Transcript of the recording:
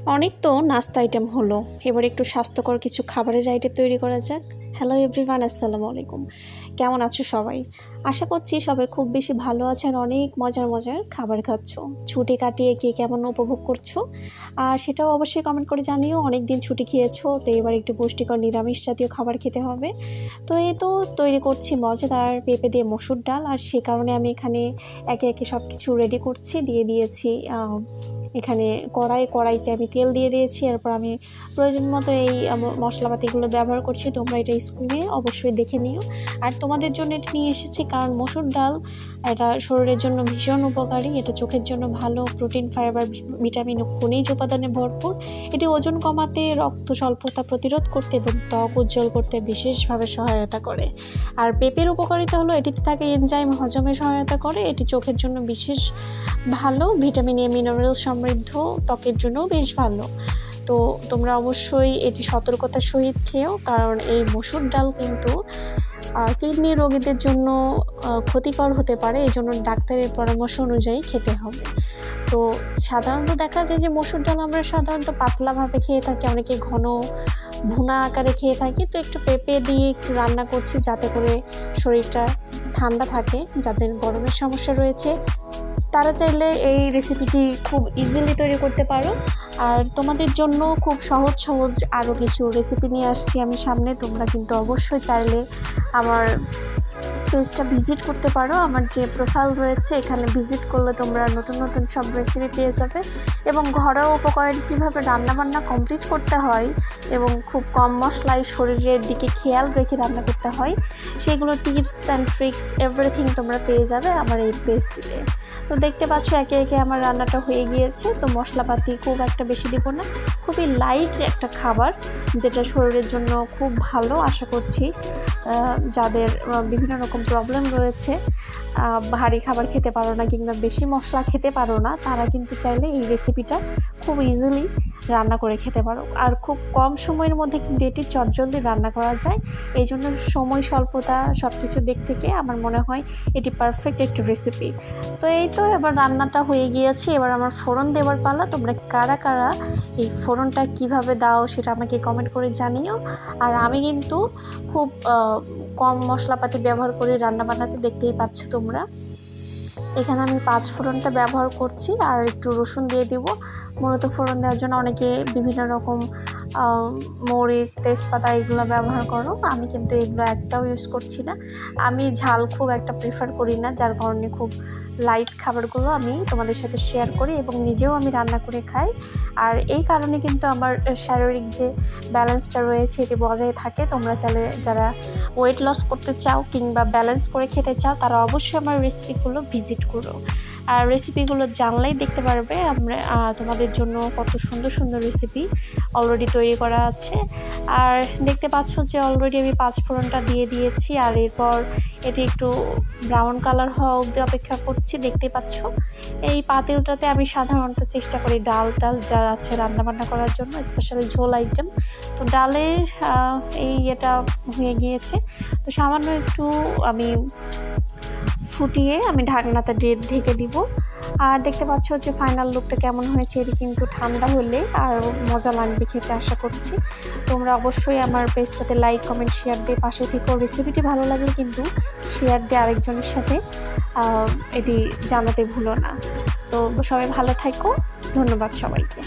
অনেক তো নাস্তা আইটেম হলো, এবার একটু স্বাস্থ্যকর কিছু খাবারের আইটেম তৈরি করা যাক। হ্যালো এভরিওয়ান, আসসালামু আলাইকুম। কেমন আছো সবাই? আশা করছি সবাই খুব বেশি ভালো আছে আর অনেক মজার মজার খাবার খাচ্ছ। ছুটি কাটিয়ে কে কেমন উপভোগ করছো আর সেটাও অবশ্যই কমেন্ট করে জানিও। অনেক দিন ছুটি খেয়েছো, তো এবার একটু পুষ্টিকর নিরামিষ জাতীয় খাবার খেতে হবে। তো এই তো তৈরি করছি মজাদার পেঁপে দিয়ে মসুর ডাল, আর সে কারণে আমি এখানে একে একে সব কিছু রেডি করছি। দিয়ে দিয়েছি এখানে কড়াইতে আমি তেল দিয়ে দিয়েছি। এরপর আমি প্রয়োজন মতো এই মশলাপাতিগুলো ব্যবহার করছি। তোমরা এটা স্ক্রিনে অবশ্যই দেখে নিও। আর তোমাদের জন্য এটা নিয়ে এসেছি কারণ মসুর ডাল এটা শরীরের জন্য ভীষণ উপকারী। এটা চোখের জন্য ভালো, প্রোটিন, ফাইবার, ভিটামিন ও খনিজ উপাদানে ভরপুর। এটি ওজন কমাতে, রক্ত স্বল্পতা প্রতিরোধ করতে এবং ত্বক উজ্জ্বল করতে বিশেষভাবে সহায়তা করে। আর পেঁপের উপকারিতা হলো এটিতে থাকে এনজাইম, হজমে সহায়তা করে। এটি চোখের জন্য বিশেষ ভালো, ভিটামিন এ, মিনারেল সমৃদ্ধ, ত্বকের জন্য বেশ ভালো। তো তোমরা অবশ্যই এটি সতর্কতার সহিত খেও, কারণ এই মসুর ডাল কিন্তু কিডনি রোগীদের জন্য ক্ষতিকর হতে পারে। এই জন্য ডাক্তারের পরামর্শ অনুযায়ী খেতে হবে। তো সাধারণত দেখা যায় যে মসুর ডাল আমরা সাধারণত পাতলাভাবে খেয়ে থাকি, অনেকে ঘন ভুনা আকারে খেয়ে থাকি। তো একটু পেঁপে দিয়ে একটু রান্না করছি যাতে করে শরীরটা ঠান্ডা থাকে। যাদের গরমের সমস্যা রয়েছে তারা চাইলে এই রেসিপিটি খুব ইজিলি তৈরি করতে পারো। আর তোমাদের জন্য খুব সহজ আরও কিছু রেসিপি নিয়ে আসছি আমি সামনে। তোমরা কিন্তু অবশ্যই চাইলে আমার পেজটা ভিজিট করতে পারো। আমার যে প্রোফাইল রয়েছে এখানে ভিজিট করলে তোমরা নতুন সব রেসিপি পেয়ে যাবে, এবং ঘরোয়া উপকরণ কীভাবে রান্নাবান্না কমপ্লিট করতে হয় এবং খুব কম মশলায় শরীরের দিকে খেয়াল রেখে রান্না করতে হয়, সেগুলো টিপস অ্যান্ড ট্রিক্স এভরিথিং তোমরা পেয়ে যাবে আমার এই পেজটিতে। তো দেখতে পাচ্ছ একে একে আমার রান্নাটা হয়ে গিয়েছে। তো মশলাপাতি খুব একটা বেশি দিব না, খুবই লাইট একটা খাবার যেটা শরীরের জন্য খুব ভালো। আশা করছি যাদের বিভিন্ন রকম প্রবলেম রয়েছে, ভারী খাবার খেতে পারো না কিংবা বেশি মশলা খেতে পারো না, তারা কিন্তু চাইলে এই রেসিপিটা খুব ইজিলি রান্না করে খেতে পারো। আর খুব কম সময়ের মধ্যে কিন্তু এটি চটজলদি রান্না করা যায়। এই জন্য সময় স্বল্পতা সব কিছু দিক থেকে আমার মনে হয় এটি পারফেক্ট একটি রেসিপি। তো এই তো এবার রান্নাটা হয়ে গিয়েছে, এবার আমার ফোড়ন দেওয়ার পালা। তোমরা কারা কারা এই ফোড়নটা কিভাবে দাও সেটা আমাকে কমেন্ট করে জানিও। আর আমি কিন্তু খুব কম মশলাপাতি ব্যবহার করে রান্না বান্নাতে, দেখতেই পাচ্ছ তোমরা। এখানে আমি 5 ফোড়নটা ব্যবহার করছি আর একটু রসুন দিয়ে দিব। মূলত ফোড়ন দেওয়ার জন্য অনেকে বিভিন্ন রকম মরিচ, তেজপাতা এগুলো ব্যবহার করো। আমি কিন্তু এগুলো একটাও ইউজ করছি না। আমি ঝাল খুব একটা প্রেফার করি না, যার কারণে খুব লাইট খাবারগুলো আমি তোমাদের সাথে শেয়ার করি এবং নিজেও আমি রান্না করে খাই। আর এই কারণে কিন্তু আমার শারীরিক যে ব্যালেন্সটা রয়েছে এটি বজায় থাকে। তোমরা চাইলে যারা ওয়েট লস করতে চাও কিংবা ব্যালেন্স করে খেতে চাও তারা অবশ্যই আমার রেসিপিগুলো ভিজিট করো। আর রেসিপিগুলো জানলেই দেখতে পারবে আমরা তোমাদের জন্য কত সুন্দর রেসিপি অলরেডি তৈরি করা আছে। আর দেখতে পাচ্ছ যে অলরেডি আমি 5 ফোড়নটা দিয়ে দিয়েছি। আর এরপর এটি একটু ব্রাউন কালার হওয়া অবধি অপেক্ষা করছি। দেখতে পাচ্ছ এই পাতিলটাতে আমি সাধারণত চেষ্টা করি ডাল যা আছে রান্নাবান্না করার জন্য, স্পেশালি ঝোল আইটেম। তো ডালের এটা হয়ে গিয়েছে। তো সামান্য একটু আমি ফুটিয়ে আমি ঢাকনাটা ঢেকে দিব। আর দেখতে পাচ্ছ যে ফাইনাল লুকটা কেমন হয়েছে। এটি কিন্তু ঠান্ডা হলে আর মজা লাগবে খেতে আশা করছি। তোমরা অবশ্যই আমার পেজটাতে লাইক, কমেন্ট, শেয়ার দিয়ে পাশে থেকেও। রেসিপিটি ভালো লাগলে কিন্তু শেয়ার দিয়ে আরেকজনের সাথে এটি জানাতে ভুলো না। তো সবাই ভালো থাকো, ধন্যবাদ সবাইকে।